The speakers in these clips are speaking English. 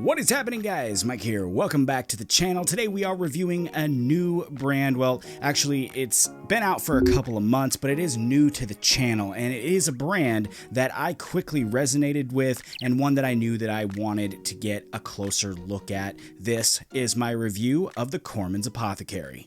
What is happening, guys? Mike here. Welcome back to the channel. Today we are reviewing a new brand. Well, actually, it's been out for a couple of months, but it is new to the channel, and it is a brand that I quickly resonated with and one that I knew that I wanted to get a closer look at. This is my review of the Corpsman's Apothecary.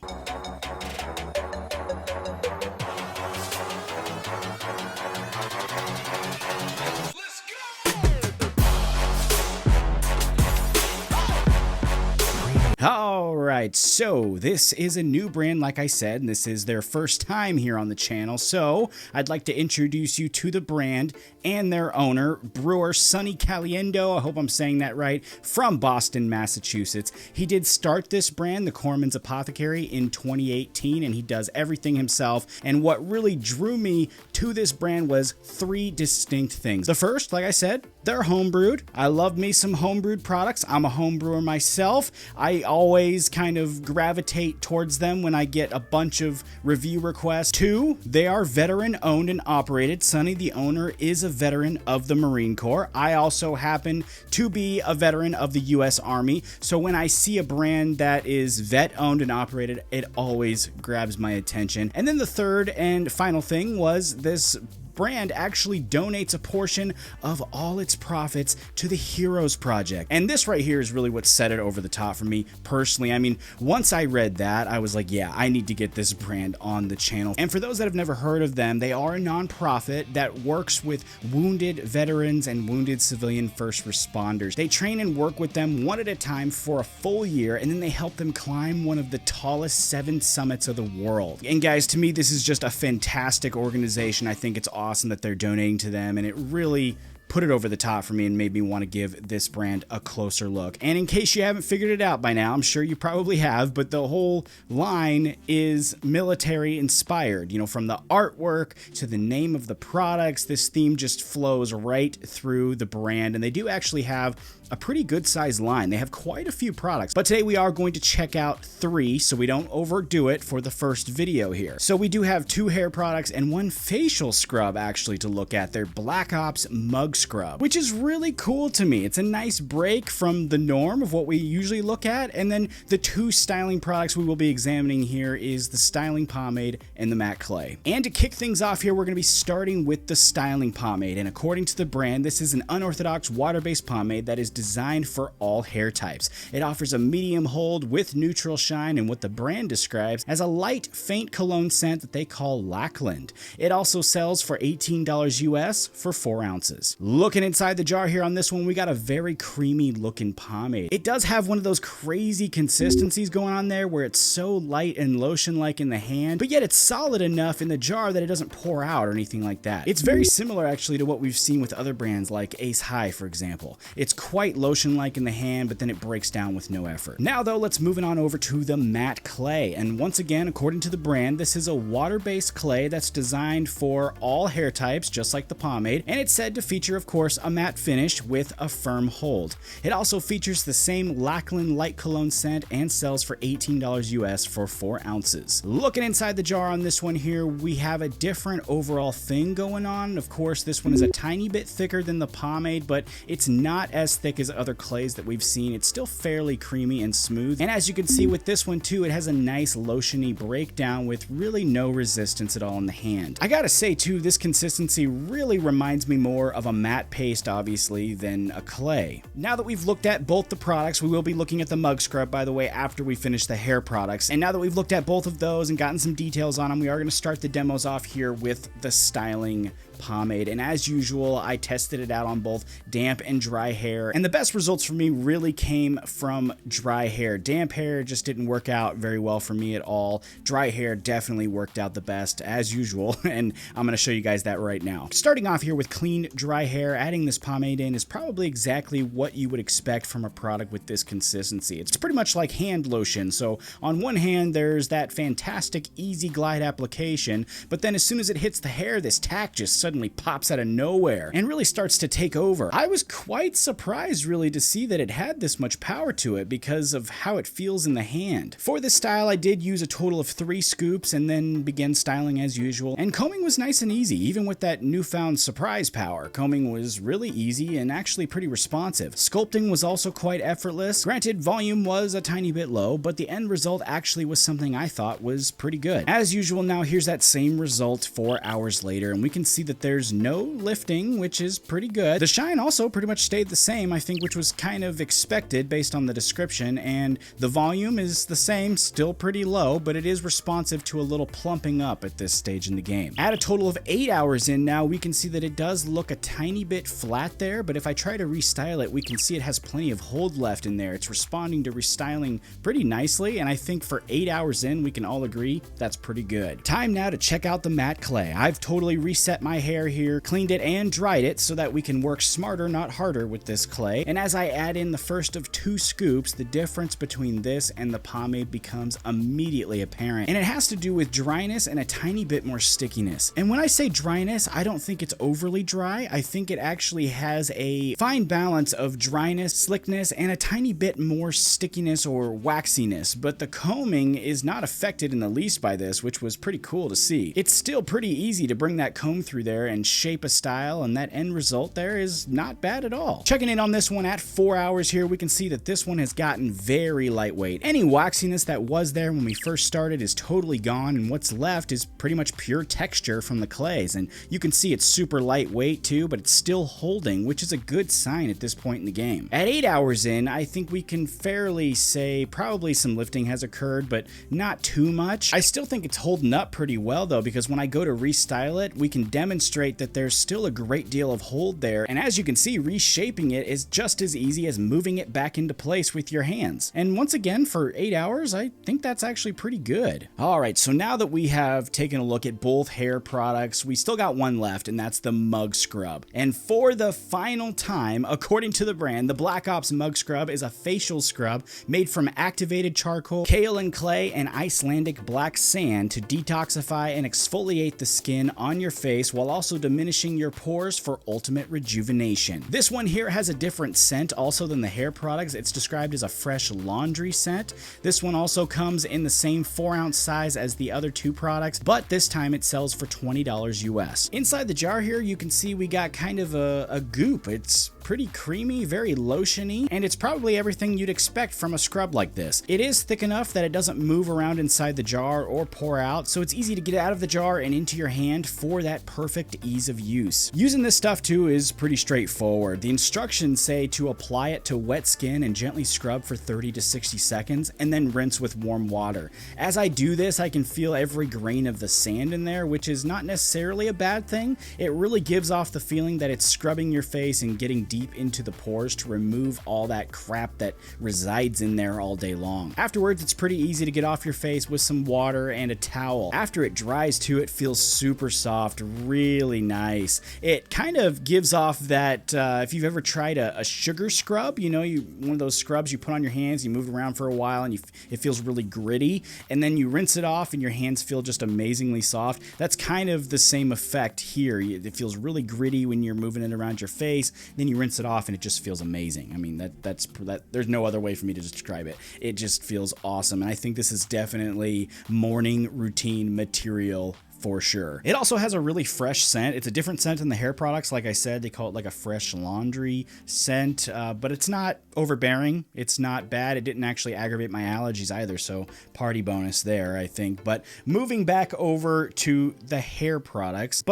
Alright, so this is a new brand, like I said, and this is their first time here on the channel, so I'd like to introduce you to the brand and their owner, brewer Sonny Caliendo, I hope I'm saying that right, from Boston, Massachusetts. He did start this brand, the Corpsman's Apothecary, in 2018, and he does everything himself, and what really drew me to this brand was three distinct things. The first, like I said, they're homebrewed. I love me some homebrewed products. I'm a homebrewer myself. I always kind of gravitate towards them when I get a bunch of review requests. Two, they are veteran owned and operated. Sonny, the owner, is a veteran of the Marine Corps. I also happen to be a veteran of the US Army. So when I see a brand that is vet owned and operated, it always grabs my attention. And then the third and final thing was this brand actually donates a portion of all its profits to the Heroes Project. And this right here is really what set it over the top for me personally. I mean, once I read that, I was like, yeah, I need to get this brand on the channel. And for those that have never heard of them, they are a nonprofit that works with wounded veterans and wounded civilian first responders. They train and work with them one at a time for a full year, and then they help them climb one of the tallest 7 summits of the world. And guys, to me, this is just a fantastic organization. I think it's awesome that they're donating to them, and it really put it over the top for me and made me want to give this brand a closer look. And in case you haven't figured it out by now, I'm sure you probably have, but the whole line is military inspired. You know, from the artwork to the name of the products, this theme just flows right through the brand, and they do actually have a pretty good sized line. They have quite a few products, but today we are going to check out 3 so we don't overdo it for the first video here. So we do have 2 hair products and 1 facial scrub actually to look at. Their Black Ops Mug Scrub, which is really cool to me. It's a nice break from the norm of what we usually look at. And then the 2 styling products we will be examining here is the styling pomade and the matte clay. And to kick things off here, we're going to be starting with the styling pomade. And according to the brand, this is an unorthodox water-based pomade that is designed for all hair types. It offers a medium hold with neutral shine and what the brand describes as a light, faint cologne scent that they call Lackland. It also sells for $18 US for 4 ounces. Looking inside the jar here on this one, we got a very creamy looking pomade. It does have one of those crazy consistencies going on there where it's so light and lotion-like in the hand, but yet it's solid enough in the jar that it doesn't pour out or anything like that. It's very similar actually to what we've seen with other brands like Ace High, for example. It's quite lotion-like in the hand, but then it breaks down with no effort. Now though, let's move on over to the matte clay. And once again, according to the brand, this is a water-based clay that's designed for all hair types, just like the pomade, and it's said to feature, of course, a matte finish with a firm hold. It also features the same Lackland light cologne scent and sells for $18 US for 4 ounces. Looking inside the jar on this one here, we have a different overall thing going on. Of course, this one is a tiny bit thicker than the pomade, but it's not as thick as other clays that we've seen. It's still fairly creamy and smooth, and as you can see with this one too, it has a nice lotiony breakdown with really no resistance at all in the hand. I gotta say too, this consistency really reminds me more of a matte paste obviously than a clay. Now that we've looked at both the products, we will be looking at the mug scrub, by the way, after we finish the hair products. And now that we've looked at both of those and gotten some details on them, we are going to start the demos off here with the styling pomade. And as usual, I tested it out on both damp and dry hair, and the best results for me really came from dry hair. Damp hair just didn't work out very well for me at all. Dry hair definitely worked out the best as usual, and I'm going to show you guys that right now. Starting off here with clean dry hair, adding this pomade in is probably exactly what you would expect from a product with this consistency. It's pretty much like hand lotion. So on one hand, there's that fantastic easy glide application, but then as soon as it hits the hair, this tack just suddenly pops out of nowhere and really starts to take over. I was quite surprised surprised really to see that it had this much power to it because of how it feels in the hand. For this style, I did use a total of 3 scoops and then began styling as usual, and combing was nice and easy. Even with that newfound surprise power, combing was really easy and actually pretty responsive. Sculpting was also quite effortless. Granted, volume was a tiny bit low, but the end result actually was something I thought was pretty good. As usual, now here's that same result 4 hours later, and we can see that there's no lifting, which is pretty good. The shine also pretty much stayed the same, I think, which was kind of expected based on the description, and the volume is the same, still pretty low, but it is responsive to a little plumping up at this stage in the game. At a total of 8 hours in now, we can see that it does look a tiny bit flat there, but if I try to restyle it, we can see it has plenty of hold left in there. It's responding to restyling pretty nicely, and I think for 8 hours in, we can all agree that's pretty good. Time now to check out the matte clay. I've totally reset my hair here, cleaned it and dried it so that we can work smarter, not harder with this clay. And as I add in the first of 2 scoops, the difference between this and the pomade becomes immediately apparent. And it has to do with dryness and a tiny bit more stickiness. And when I say dryness, I don't think it's overly dry. I think it actually has a fine balance of dryness, slickness, and a tiny bit more stickiness or waxiness. But the combing is not affected in the least by this, which was pretty cool to see. It's still pretty easy to bring that comb through there and shape a style, and that end result there is not bad at all. Checking in on this one at 4 hours here, we can see that this one has gotten very lightweight. Any waxiness that was there when we first started is totally gone, and what's left is pretty much pure texture from the clays. And you can see it's super lightweight too, but it's still holding, which is a good sign at this point in the game. At 8 hours in, I think we can fairly say probably some lifting has occurred, but not too much. I still think it's holding up pretty well though, because when I go to restyle it, we can demonstrate that there's still a great deal of hold there, and as you can see, reshaping it is just as easy as moving it back into place with your hands. And once again, for 8 hours, I think that's actually pretty good. Alright, so now that we have taken a look at both hair products, we still got one left, and that's the mug scrub. And for the final time, according to the brand, the Black Ops mug scrub is a facial scrub made from activated charcoal, kale and clay, and Icelandic black sand to detoxify and exfoliate the skin on your face while also diminishing your pores for ultimate rejuvenation. This one here has a different scent also than the hair products. It's described as a fresh laundry scent. This one also comes in the same 4-ounce size as the other 2 products, but this time it sells for $20 US. Inside the jar here, you can see we got kind of a goop. It's pretty creamy, very lotiony, and it's probably everything you'd expect from a scrub like this. It is thick enough that it doesn't move around inside the jar or pour out, so it's easy to get out of the jar and into your hand for that perfect ease of use. Using this stuff too is pretty straightforward. The instructions say to apply it to wet skin and gently scrub for 30 to 60 seconds and then rinse with warm water. As I do this, I can feel every grain of the sand in there, which is not necessarily a bad thing. It really gives off the feeling that it's scrubbing your face and getting deep into the pores to remove all that crap that resides in there all day long. Afterwards, it's pretty easy to get off your face with some water and a towel. After it dries too, it feels super soft, really nice. It kind of gives off that, if you've ever tried a sugar scrub, you know, one of those scrubs you put on your hands, you move it around for a while and it feels really gritty, and then you rinse it off and your hands feel just amazingly soft. That's kind of the same effect here. It feels really gritty when you're moving it around your face, then you rinse it off and it just feels amazing. I mean, that's there's no other way for me to describe it. It just feels awesome, and I think this is definitely morning routine material for sure. It also has a really fresh scent. It's a different scent than the hair products. Like I said, they call it like a fresh laundry scent, but it's not overbearing. It's not bad. It didn't actually aggravate my allergies either, so party bonus there, I think. But moving back over to the hair products.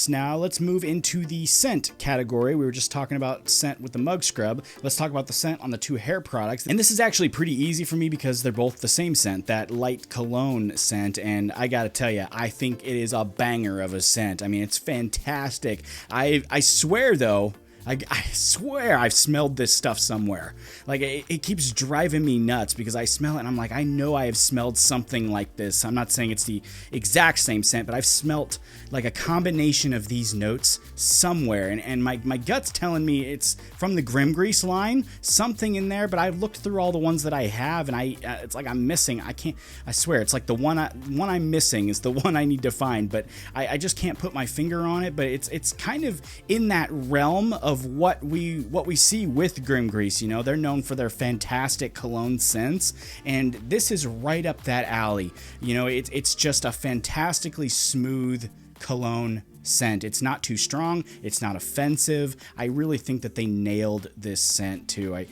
Now, let's move into the scent category. We were just talking about scent with the mug scrub. Let's talk about the scent on the 2 hair products. And this is actually pretty easy for me because they're both the same scent, that light cologne scent, and I gotta tell you, I think it is a banger of a scent. I mean, it's fantastic. I swear though, I swear I've smelled this stuff somewhere. Like, it keeps driving me nuts because I smell it and I'm like, I know I have smelled something like this. I'm not saying it's the exact same scent, but I've smelt like a combination of these notes somewhere. And my gut's telling me it's from the Grim Grease line, something in there, but I've looked through all the ones that I have and it's like I'm missing. I swear, it's like the one I'm missing is the one I need to find, but I just can't put my finger on it, but it's kind of in that realm of of what we see with Grim Grease. You know, they're known for their fantastic cologne scents, and this is right up that alley. You know, it's just a fantastically smooth cologne scent. It's not too strong, it's not offensive. I really think that they nailed this scent too.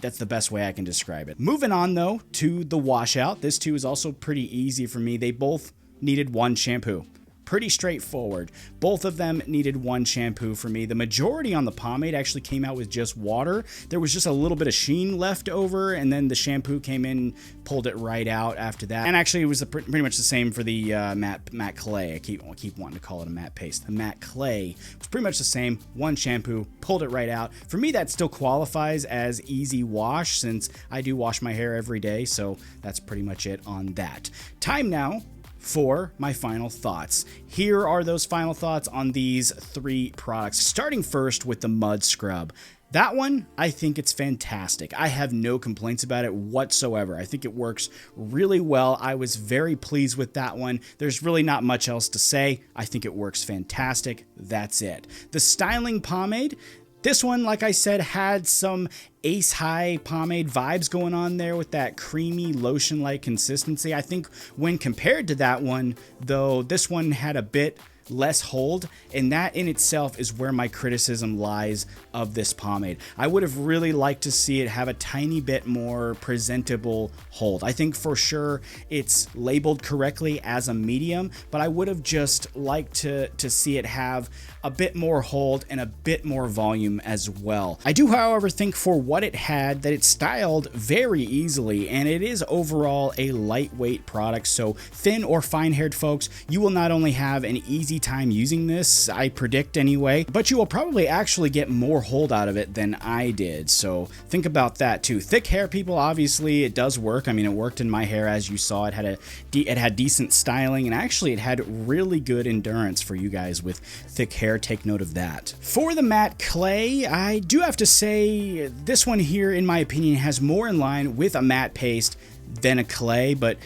That's the best way I can describe it. Moving on though to the washout. This too is also pretty easy for me. They both needed one shampoo. Pretty straightforward. Both of them needed one shampoo for me. The majority on the pomade actually came out with just water. There was just a little bit of sheen left over, and then the shampoo came in, pulled it right out after that. And actually, it was pretty much the same for the matte clay. I keep wanting to call it a matte paste. The matte clay was pretty much the same. One shampoo, pulled it right out. For me, that still qualifies as easy wash since I do wash my hair every day. So that's pretty much it on that. Time now for my final thoughts. Here are those final thoughts on these 3 products. Starting first with the mud scrub. That one, I think it's fantastic. I have no complaints about it whatsoever. I think it works really well. I was very pleased with that one. There's really not much else to say. I think it works fantastic. That's it. The styling pomade. This one, like I said, had some Ace High pomade vibes going on there with that creamy lotion-like consistency. I think when compared to that one, though, this one had a bit less hold, and that in itself is where my criticism lies of this pomade. I would have really liked to see it have a tiny bit more presentable hold. I think for sure it's labeled correctly as a medium, but I would have just liked to see it have a bit more hold and a bit more volume as well. I do, however, think for what it had that it styled very easily, and it is overall a lightweight product, so thin or fine-haired folks, you will not only have an easy time using this, I predict anyway, but you will probably actually get more hold out of it than I did, so think about that too. Thick hair people, obviously it does work. I mean, it worked in my hair, as you saw. It had decent styling, and actually it had really good endurance for you guys with thick hair. Take note of that. For the matte clay, I do have to say this one here, in my opinion, has more in line with a matte paste than a clay, but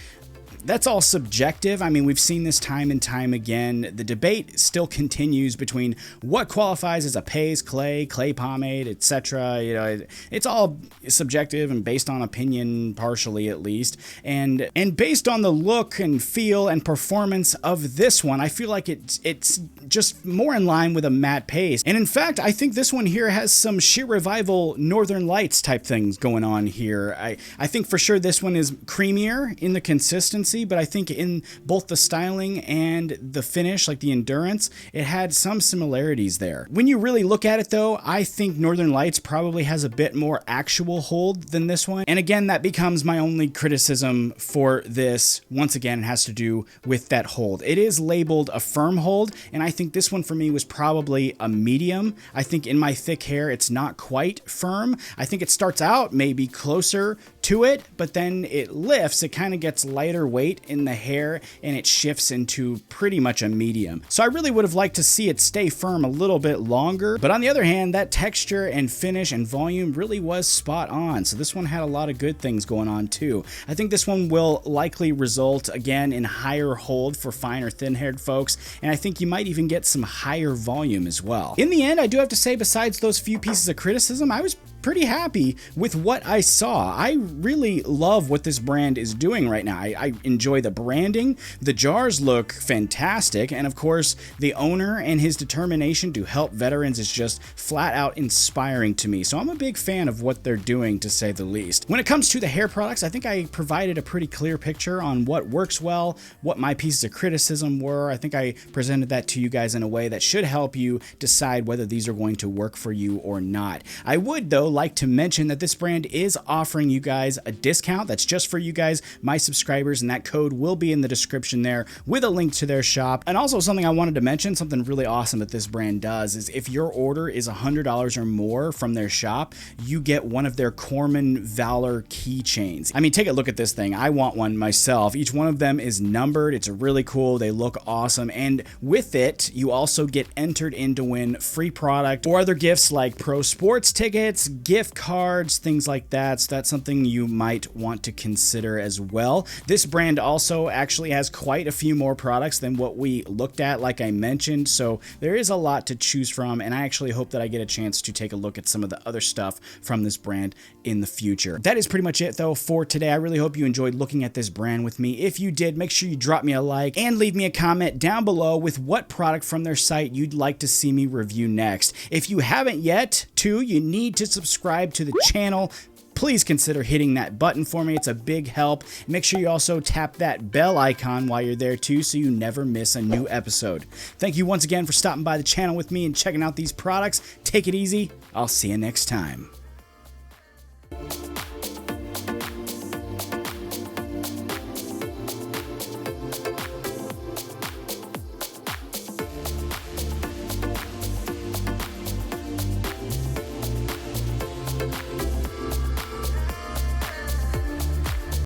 that's all subjective. I mean, we've seen this time and time again. The debate still continues between what qualifies as a paste, clay pomade, etc. You know, it's all subjective and based on opinion, partially at least. And based on the look and feel and performance of this one, I feel like it's just more in line with a matte paste. And in fact, I think this one here has some sheer revival Northern Lights type things going on here. I think for sure this one is creamier in the consistency, but I think in both the styling and the finish, like the endurance, it had some similarities there. When you really look at it though, I think Northern Lights probably has a bit more actual hold than this one. And again, that becomes my only criticism for this. Once again, it has to do with that hold. It is labeled a firm hold, and I think this one for me was probably a medium. I think in my thick hair, it's not quite firm. I think it starts out maybe closer to it, but then it lifts. It kind of gets lighter weight in the hair, and it shifts into pretty much a medium. So I really would have liked to see it stay firm a little bit longer, but on the other hand, that texture and finish and volume really was spot on. So this one had a lot of good things going on too. I think this one will likely result again in higher hold for fine or thin-haired folks, and I think you might even get some higher volume as well. In the end, I do have to say, besides those few pieces of criticism, I was pretty happy with what I saw. I really love what this brand is doing right now. I enjoy the branding. The jars look fantastic, and of course the owner and his determination to help veterans is just flat out inspiring to me. So I'm a big fan of what they're doing, to say the least. When it comes to the hair products, I think I provided a pretty clear picture on what works well, what my pieces of criticism were. I think I presented that to you guys in a way that should help you decide whether these are going to work for you or not. I would though like to mention that this brand is offering you guys a discount that's just for you guys, my subscribers, and that code will be in the description there with a link to their shop. And also something I wanted to mention, something really awesome that this brand does, is if your order is $100 or more from their shop, you get one of their Corpsman Valor keychains. I mean, take a look at this thing. I want one myself. Each one of them is numbered. It's really cool. They look awesome. And with it, you also get entered in to win free product or other gifts like pro sports tickets, gift cards, things like that. So that's something you might want to consider as well. This brand also actually has quite a few more products than what we looked at, like I mentioned, so there is a lot to choose from, and I actually hope that I get a chance to take a look at some of the other stuff from this brand in the future. That is pretty much it though for today. I really hope you enjoyed looking at this brand with me. If you did, make sure you drop me a like and leave me a comment down below with what product from their site you'd like to see me review next. If you haven't yet, too, you need to subscribe to the channel. Please consider hitting that button for me. It's a big help. Make sure you also tap that bell icon while you're there too, so you never miss a new episode. Thank you once again for stopping by the channel with me and checking out these products. Take it easy. I'll see you next time.